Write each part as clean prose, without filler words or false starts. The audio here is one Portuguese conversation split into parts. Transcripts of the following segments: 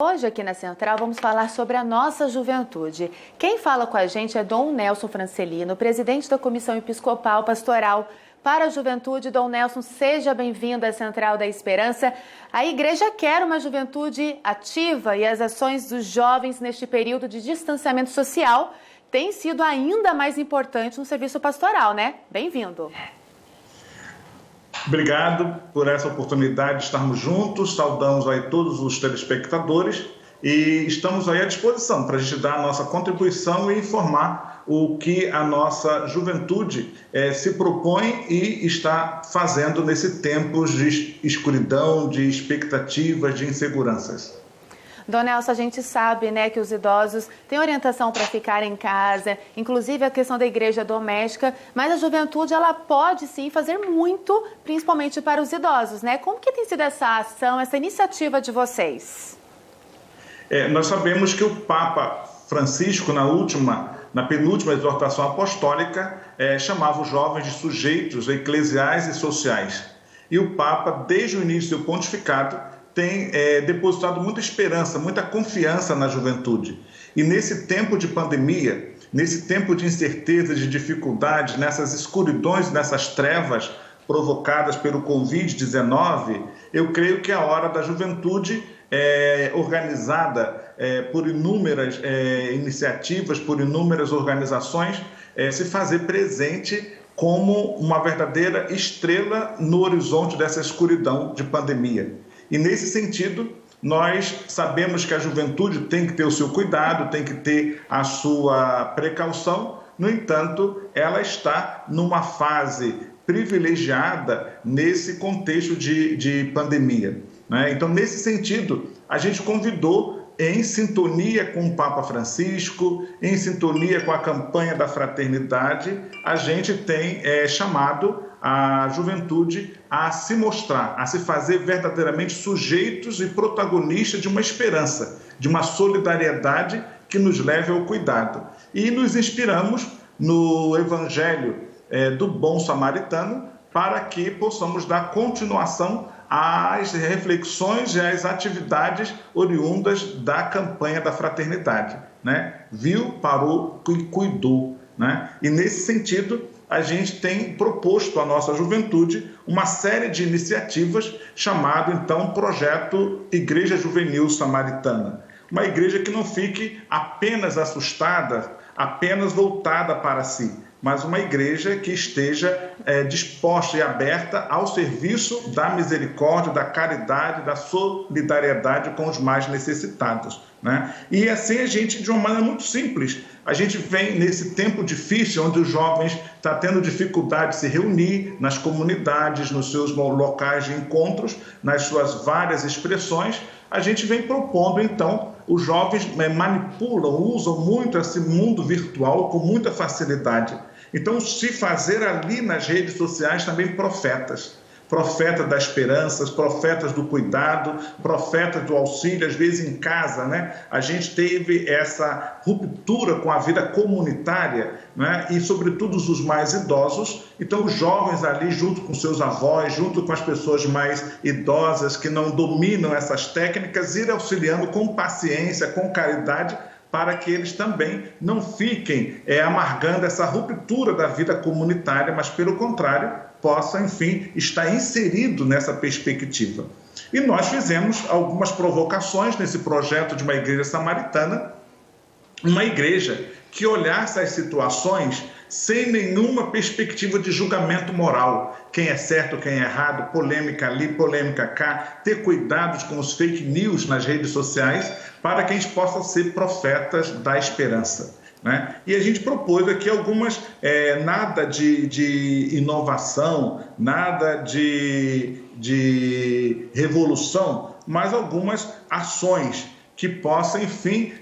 Hoje aqui na Central vamos falar sobre a nossa juventude. Quem fala com a gente é Dom Nelson Francelino, presidente da Comissão Episcopal Pastoral para a Juventude. Dom Nelson, seja bem-vindo à Central da Esperança. A igreja quer uma juventude ativa e as ações dos jovens neste período de distanciamento social têm sido ainda mais importantes no serviço pastoral, né? Bem-vindo. Obrigado por essa oportunidade de estarmos juntos, saudamos aí todos os telespectadores e estamos aí à disposição para a gente dar a nossa contribuição e informar o que a nossa juventude se propõe e está fazendo nesse tempo de escuridão, de expectativas, de inseguranças. Dom Nelson, a gente sabe, né, que os idosos têm orientação para ficar em casa, inclusive a questão da igreja doméstica, mas a juventude ela pode sim fazer muito, principalmente para os idosos, né? Como que tem sido essa ação, essa iniciativa de vocês? Nós sabemos que o Papa Francisco, na penúltima exortação apostólica, chamava os jovens de sujeitos eclesiais e sociais. E o Papa, desde o início do pontificado, tem depositado muita esperança, muita confiança na juventude. E nesse tempo de pandemia, nesse tempo de incerteza, de dificuldades, nessas escuridões, nessas trevas provocadas pelo Covid-19, eu creio que é a hora da juventude organizada por inúmeras iniciativas, por inúmeras organizações, se fazer presente como uma verdadeira estrela no horizonte dessa escuridão de pandemia. E nesse sentido, nós sabemos que a juventude tem que ter o seu cuidado, tem que ter a sua precaução. No entanto, ela está numa fase privilegiada nesse contexto de pandemia, né? Então, nesse sentido, a gente convidou, em sintonia com o Papa Francisco, em sintonia com a campanha da fraternidade, a gente tem chamado a juventude a se mostrar, a se fazer verdadeiramente sujeitos e protagonistas de uma esperança, de uma solidariedade que nos leve ao cuidado. E nos inspiramos no Evangelho do Bom Samaritano para que possamos dar continuação às reflexões e às atividades oriundas da campanha da fraternidade, né? Viu, parou e cuidou, né? E nesse sentido, a gente tem proposto à nossa juventude uma série de iniciativas chamado, então, Projeto Igreja Juvenil Samaritana. Uma igreja que não fique apenas assustada, apenas voltada para si, mas uma igreja que esteja disposta e aberta ao serviço da misericórdia, da caridade, da solidariedade com os mais necessitados, né? E assim a gente, de uma maneira muito simples, a gente vem nesse tempo difícil, onde os jovens estão tendo dificuldade de se reunir nas comunidades, nos seus locais de encontros, nas suas várias expressões, a gente vem propondo, então, os jovens manipulam, usam muito esse mundo virtual com muita facilidade. Então, se fazer ali nas redes sociais também profetas da esperança, profetas do cuidado, profetas do auxílio, às vezes em casa, né? A gente teve essa ruptura com a vida comunitária, né? E sobretudo os mais idosos. Então os jovens ali, junto com seus avós, junto com as pessoas mais idosas que não dominam essas técnicas, ir auxiliando com paciência, com caridade, para que eles também não fiquem amargando essa ruptura da vida comunitária, mas pelo contrário, possa, enfim, estar inserido nessa perspectiva. E nós fizemos algumas provocações nesse projeto de uma igreja samaritana, uma igreja que olhasse as situações sem nenhuma perspectiva de julgamento moral. Quem é certo, quem é errado, polêmica ali, polêmica cá, ter cuidados com os fake news nas redes sociais para que a gente possa ser profetas da esperança, né? E a gente propôs aqui algumas, nada de inovação, nada de revolução, mas algumas ações que possam, enfim,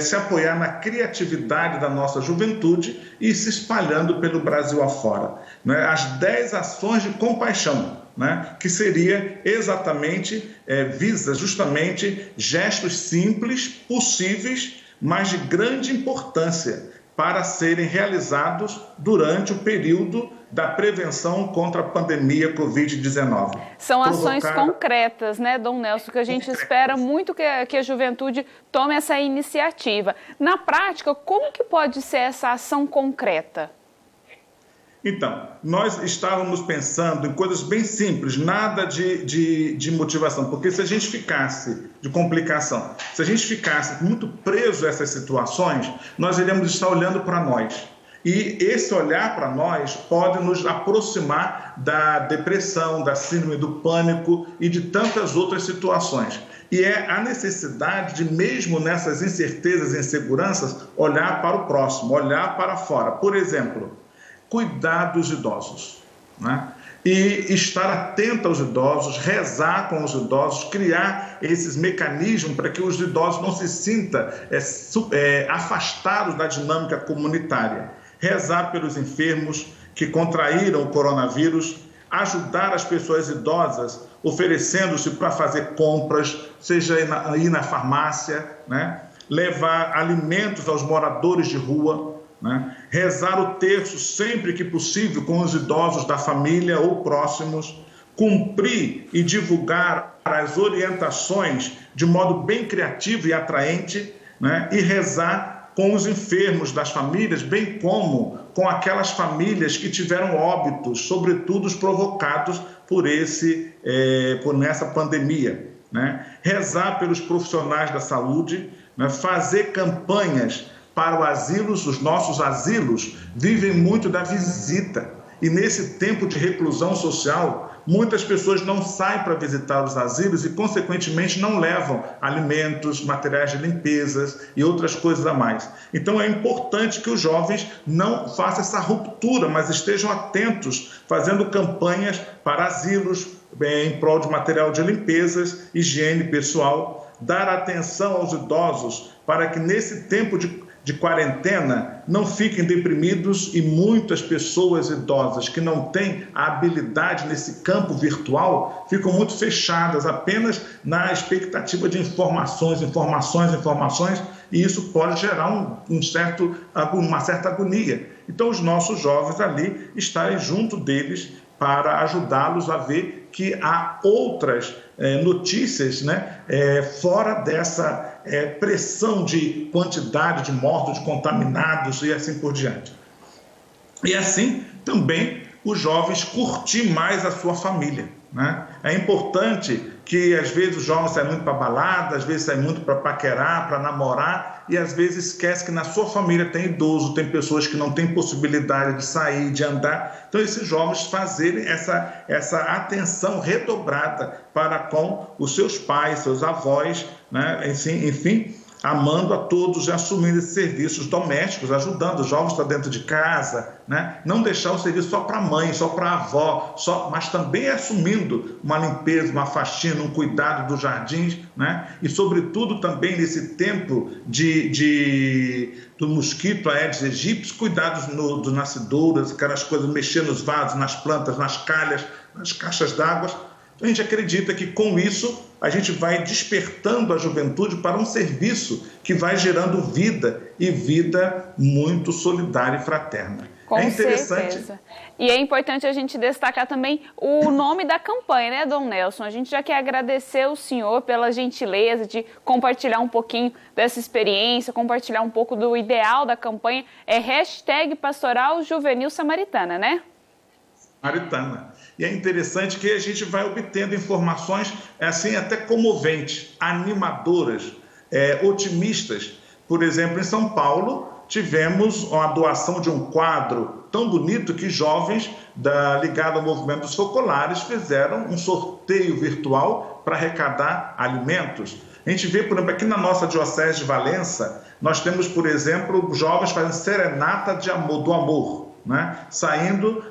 se apoiar na criatividade da nossa juventude e se espalhando pelo Brasil afora, né? As 10 ações de compaixão, né? Que seria exatamente, visa justamente gestos simples, possíveis, mas de grande importância para serem realizados durante o período da prevenção contra a pandemia Covid-19. São ações concretas, né, Dom Nelson, que a gente espera muito que a juventude tome essa iniciativa. Na prática, como que pode ser essa ação concreta? Então, nós estávamos pensando em coisas bem simples, nada de motivação, porque se a gente ficasse de complicação, se a gente ficasse muito preso a essas situações, nós iríamos estar olhando para nós. E esse olhar para nós pode nos aproximar da depressão, da síndrome do pânico e de tantas outras situações. E é a necessidade de, mesmo nessas incertezas e inseguranças, olhar para o próximo, olhar para fora. Por exemplo, cuidar dos idosos, né? E estar atento aos idosos, rezar com os idosos, criar esses mecanismos para que os idosos não se sintam afastados da dinâmica comunitária. Rezar pelos enfermos que contraíram o coronavírus, ajudar as pessoas idosas, oferecendo-se para fazer compras, seja ir na farmácia, né? Levar alimentos aos moradores de rua, né? Rezar o terço sempre que possível com os idosos da família ou próximos, cumprir e divulgar as orientações de modo bem criativo e atraente, né? E rezar com os enfermos das famílias, bem como com aquelas famílias que tiveram óbitos, sobretudo os provocados por nessa pandemia, né? Rezar pelos profissionais da saúde, né? Fazer campanhas para os asilos. Os nossos asilos vivem muito da visita. E nesse tempo de reclusão social, muitas pessoas não saem para visitar os asilos e, consequentemente, não levam alimentos, materiais de limpeza e outras coisas a mais. Então, é importante que os jovens não façam essa ruptura, mas estejam atentos, fazendo campanhas para asilos, em prol de material de limpezas, higiene pessoal, dar atenção aos idosos para que, nesse tempo de quarentena, não fiquem deprimidos, e muitas pessoas idosas que não têm a habilidade nesse campo virtual ficam muito fechadas apenas na expectativa de informações, e isso pode gerar uma certa agonia. Então, os nossos jovens ali estarem junto deles para ajudá-los a ver que há outras notícias, né, fora dessa pressão de quantidade de mortos, de contaminados e assim por diante. E assim também os jovens curtir mais a sua família, né? É importante que às vezes os jovens saem muito para balada, às vezes saem muito para paquerar, para namorar, e às vezes esquece que na sua família tem idoso, tem pessoas que não têm possibilidade de sair, de andar. Então, esses jovens fazerem essa atenção redobrada para com os seus pais, seus avós, né? Enfim, amando a todos e assumindo esses serviços domésticos, ajudando os jovens a estar dentro de casa, né? Não deixar o serviço só para a mãe, só para a avó, mas também assumindo uma limpeza, uma faxina, um cuidado dos jardins, né? E, sobretudo, também nesse tempo do mosquito Aedes aegypti, cuidados dos nascedouros, aquelas coisas, mexer nos vasos, nas plantas, nas calhas, nas caixas d'água. A gente acredita que, com isso, a gente vai despertando a juventude para um serviço que vai gerando vida, e vida muito solidária e fraterna. Com certeza. E é importante a gente destacar também o nome da campanha, né, Dom Nelson? A gente já quer agradecer o senhor pela gentileza de compartilhar um pouquinho dessa experiência, compartilhar um pouco do ideal da campanha. É #Pastoral Juvenil Samaritana, né? Samaritana. E é interessante que a gente vai obtendo informações assim até comoventes, animadoras, otimistas. Por exemplo, em São Paulo, tivemos uma doação de um quadro tão bonito que jovens ligados ao movimento dos focolares fizeram um sorteio virtual para arrecadar alimentos. A gente vê, por exemplo, aqui na nossa Diocese de Valença, nós temos, por exemplo, jovens fazendo serenata do amor, né? Saindo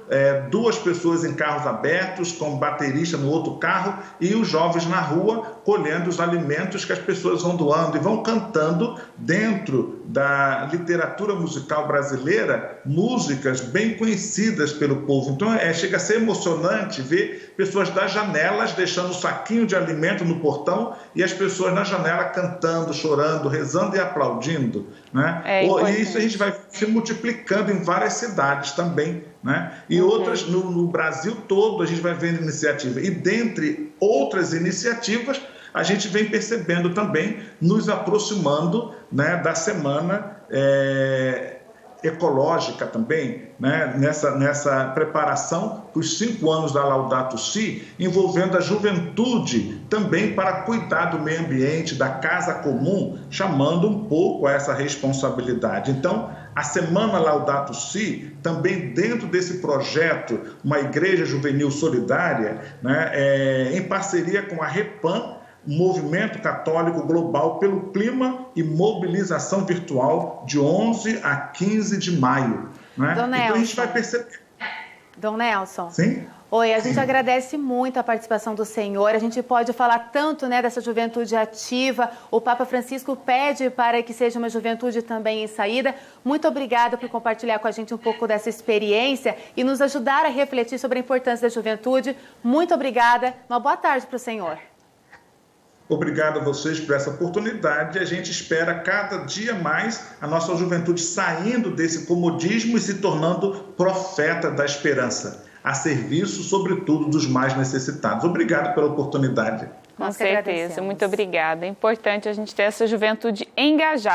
2 pessoas em carros abertos, com baterista no outro carro, e os jovens na rua colhendo os alimentos que as pessoas vão doando, e vão cantando, dentro da literatura musical brasileira, músicas bem conhecidas pelo povo. Então chega a ser emocionante ver pessoas das janelas deixando um saquinho de alimento no portão, e as pessoas na janela cantando, chorando, rezando e aplaudindo. né? E isso a gente vai se multiplicando em várias cidades também, né? E outras no Brasil todo a gente vai vendo iniciativa. E dentre outras iniciativas, a gente vem percebendo também, nos aproximando, né, da semana ecológica também, né, nessa preparação para os 5 anos da Laudato Si, envolvendo a juventude também para cuidar do meio ambiente, da casa comum, chamando um pouco a essa responsabilidade. Então, a Semana Laudato Si, também dentro desse projeto, uma igreja juvenil solidária, né, em parceria com a Repam, Movimento Católico Global pelo Clima e Mobilização Virtual, de 11 a 15 de maio. Né? Dom Nelson. Então a gente vai perceber. Dom Nelson. Sim? Oi, a gente agradece muito a participação do senhor. A gente pode falar tanto, né, dessa juventude ativa. O Papa Francisco pede para que seja uma juventude também em saída. Muito obrigada por compartilhar com a gente um pouco dessa experiência e nos ajudar a refletir sobre a importância da juventude. Muito obrigada. Uma boa tarde para o senhor. Obrigado a vocês por essa oportunidade. A gente espera cada dia mais a nossa juventude saindo desse comodismo e se tornando profeta da esperança, a serviço, sobretudo, dos mais necessitados. Obrigado pela oportunidade. Com certeza, muito obrigada. É importante a gente ter essa juventude engajada.